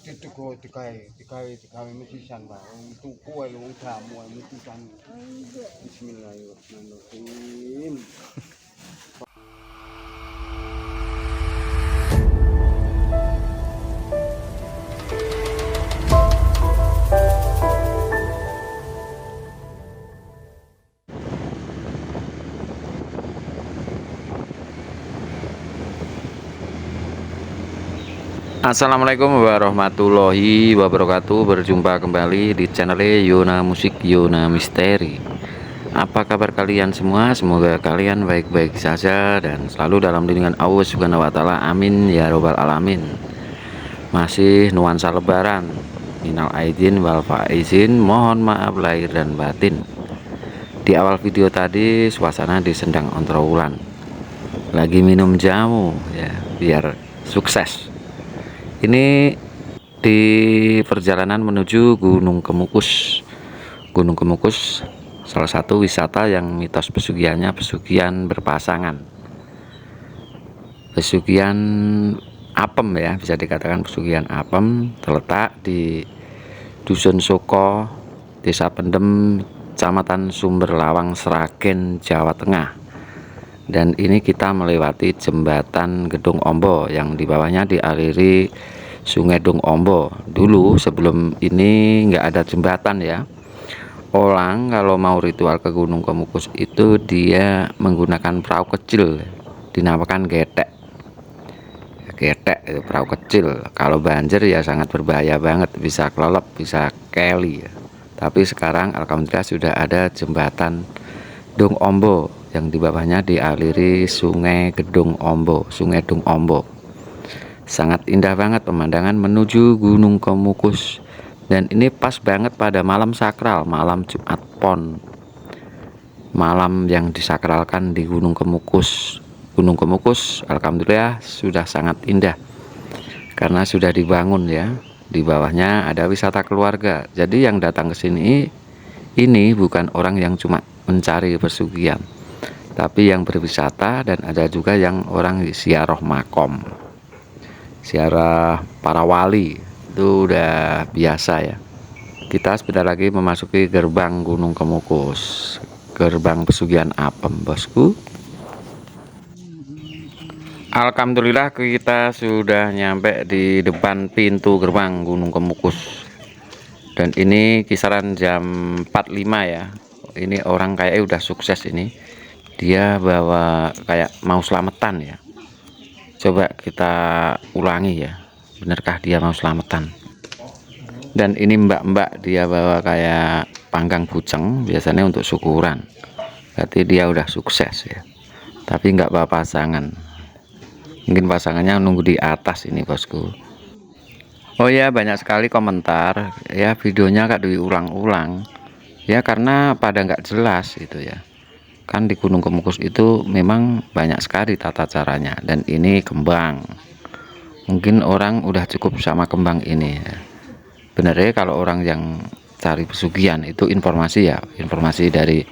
Tuku digawe mesisan, Pak. Tuku ae wong jamu ae mesisan. Bismillahirrahmanirrahim. Assalamualaikum warahmatullahi wabarakatuh. Berjumpa kembali di channel Yona Musik Yona Misteri. Apa kabar kalian semua? Semoga kalian baik-baik saja dan selalu dalam lindungan Allah Subhanahu wa taala. Amin ya robbal alamin. Masih nuansa lebaran. Minal aidin wal faizin, mohon maaf lahir dan batin. Di awal video tadi suasana di Sendang Ontrowulan. Lagi minum jamu ya, biar sukses. Ini di perjalanan menuju Gunung Kemukus. Gunung Kemukus salah satu wisata yang mitos pesugihannya pesugihan berpasangan, pesugihan apem ya, bisa dikatakan pesugihan apem. Terletak di Dusun Soko, Desa Pendem, Kecamatan Sumberlawang, Sragen, Jawa Tengah. Dan ini kita melewati jembatan Gedung Ombo yang di bawahnya dialiri Sungai Dung Ombo. Dulu sebelum ini nggak ada jembatan ya. Orang kalau mau ritual ke Gunung Kemukus itu dia menggunakan perahu kecil, dinamakan getek. Getek itu perahu kecil. Kalau banjir ya sangat berbahaya banget, bisa kelelep, bisa keli. Tapi sekarang alhamdulillah sudah ada jembatan Dung Ombo yang di bawahnya dialiri Sungai Gedung Ombo, Sungai Dung Ombo. Sangat indah banget pemandangan menuju Gunung Kemukus. Dan ini pas banget pada malam sakral, malam Jumat Pon. Malam yang disakralkan di Gunung Kemukus. Gunung Kemukus alhamdulillah sudah sangat indah karena sudah dibangun ya. Di bawahnya ada wisata keluarga. Jadi yang datang ke sini ini bukan orang yang cuma mencari pesugihan, tapi yang berwisata, dan ada juga yang orang ziarah makom, ziarah para wali. Itu udah biasa ya. Kita sebentar lagi memasuki gerbang Gunung Kemukus, gerbang pesugihan apem, bosku. Alhamdulillah kita sudah nyampe di depan pintu gerbang Gunung Kemukus. Dan ini kisaran jam 45 ya. Ini orang kayaknya udah sukses ini. Dia bawa kayak mau selamatan ya. Coba kita ulangi ya. Benarkah dia mau selamatan? Dan ini mbak-mbak dia bawa kayak panggang buceng, biasanya untuk syukuran. Berarti dia udah sukses ya. Tapi nggak bawa pasangan. Mungkin pasangannya nunggu di atas ini, bosku. Oh ya, banyak sekali komentar ya, videonya kak diulang-ulang ya, karena pada nggak jelas gitu ya. Kan di Gunung Kemukus itu memang banyak sekali tata caranya, dan ini kembang. Mungkin orang udah cukup sama kembang ini ya. Benernya kalau orang yang cari pesugihan itu informasi ya, informasi dari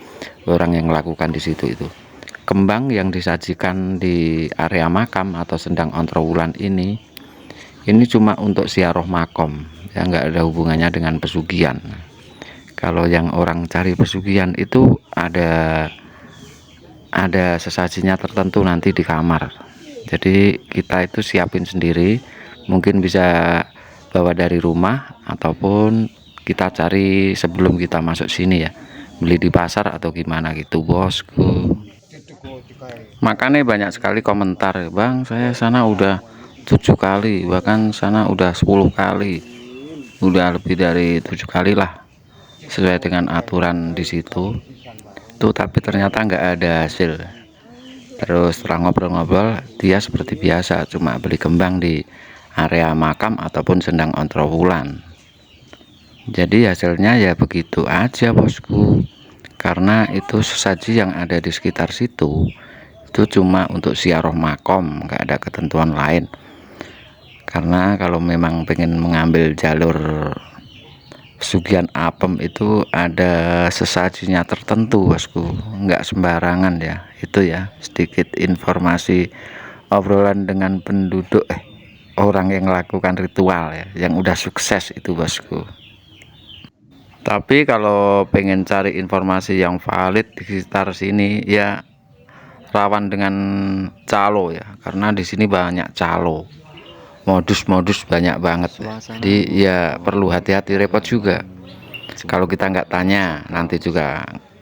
orang yang melakukan di situ itu. Kembang yang disajikan di area makam atau Sendang Ontrowulan ini cuma untuk ziarah makom ya, nggak ada hubungannya dengan pesugihan. Kalau yang orang cari pesugihan itu ada sesajinya tertentu nanti di kamar. Jadi kita itu siapin sendiri, mungkin bisa bawa dari rumah ataupun kita cari sebelum kita masuk sini ya, beli di pasar atau gimana gitu, bosku. Makanya banyak sekali komentar, bang saya sana udah 7 kali, bahkan sana udah 10 kali, udah lebih dari 7 kali lah, sesuai dengan aturan di situ tuh, tapi ternyata nggak ada hasil. Terus setelah ngobrol-ngobrol, dia seperti biasa cuma beli kembang di area makam ataupun Sendang Ontrowulan. Jadi hasilnya ya begitu aja, bosku, karena itu sesaji yang ada di sekitar situ itu cuma untuk ziarah makom, nggak ada ketentuan lain. Karena kalau memang pengen mengambil jalur pesugihan apem itu ada sesajinya tertentu, bosku, nggak sembarangan ya. Itu ya sedikit informasi obrolan dengan penduduk orang yang melakukan ritual ya, yang udah sukses itu bosku. Tapi kalau pengen cari informasi yang valid di sekitar sini ya rawan dengan calo ya, karena di sini banyak calo, modus-modus banyak banget. Jadi ya perlu hati-hati, repot juga kalau kita nggak tanya, nanti juga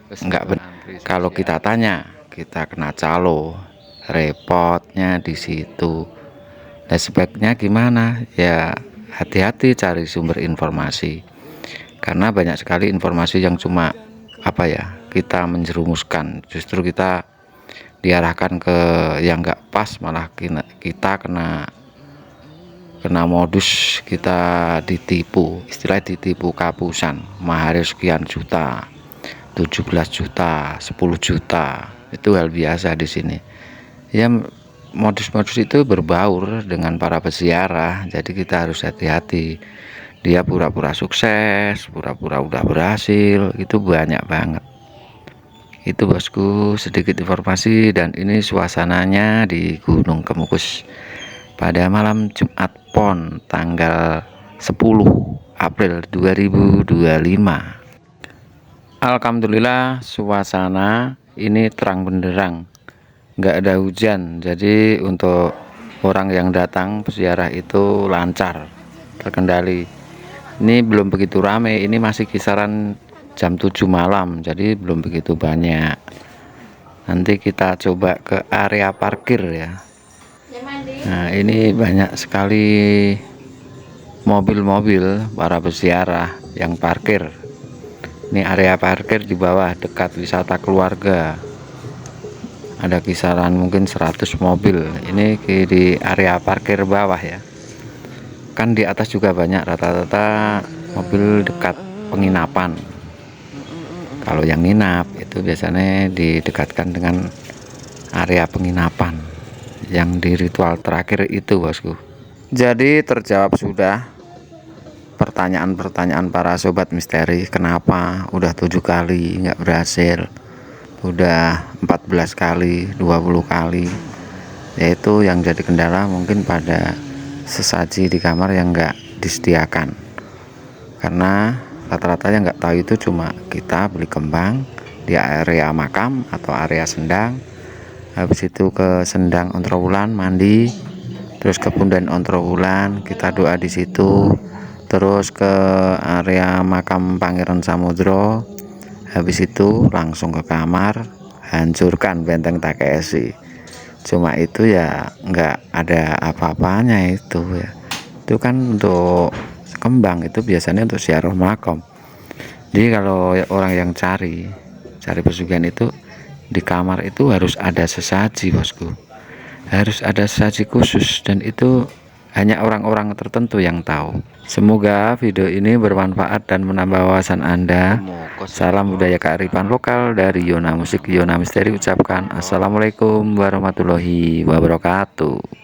nggak benar. Kalau kita tanya kita kena calo, repotnya di situ. Nah sebaiknya gimana ya, hati-hati cari sumber informasi, karena banyak sekali informasi yang cuma apa ya, kita menjerumuskan, justru kita diarahkan ke yang nggak pas, malah kita kena modus, kita ditipu, istilah ditipu kapusan, mahar sekian juta, 17 juta, 10 juta, itu hal biasa di sini ya. Modus-modus itu berbaur dengan para peziarah, jadi kita harus hati-hati. Dia pura-pura sukses, pura-pura udah berhasil, itu banyak banget. Itu bosku sedikit informasi, dan ini suasananya di Gunung Kemukus pada malam Jumat Pon tanggal 10 April 2025. Alhamdulillah suasana ini terang benderang, nggak ada hujan, jadi untuk orang yang datang peziarah itu lancar, terkendali. Ini belum begitu rame, ini masih kisaran jam 7 malam, jadi belum begitu banyak. Nanti kita coba ke area parkir ya. Nah ini banyak sekali mobil-mobil para peziarah yang parkir. Ini area parkir di bawah dekat wisata keluarga, ada kisaran mungkin 100 mobil. Ini di area parkir bawah ya, kan di atas juga banyak, rata-rata mobil dekat penginapan. Kalau yang nginap itu biasanya didekatkan dengan area penginapan yang di ritual terakhir itu bosku. Jadi terjawab sudah pertanyaan-pertanyaan para sobat misteri, kenapa udah 7 kali nggak berhasil, udah 14 kali, 20 kali, yaitu yang jadi kendala mungkin pada sesaji di kamar yang nggak disediakan. Karena rata-rata yang nggak tahu itu cuma kita beli kembang di area makam atau area sendang, habis itu ke sendang Ontrowulan mandi, terus ke Punden Ontrowulan kita doa di situ, terus ke area makam Pangeran Samudro, habis itu langsung ke kamar hancurkan benteng Takeshi. Cuma itu ya nggak ada apa-apanya itu ya, itu kan untuk kembang, itu biasanya untuk ziarah makam. Jadi kalau orang yang cari pesugihan itu di kamar itu harus ada sesaji bosku, harus ada sesaji khusus, dan itu hanya orang-orang tertentu yang tahu. Semoga video ini bermanfaat dan menambah wawasan Anda. Salam budaya kearifan lokal dari Yona Musik Yona Misteri, ucapkan assalamualaikum warahmatullahi wabarakatuh.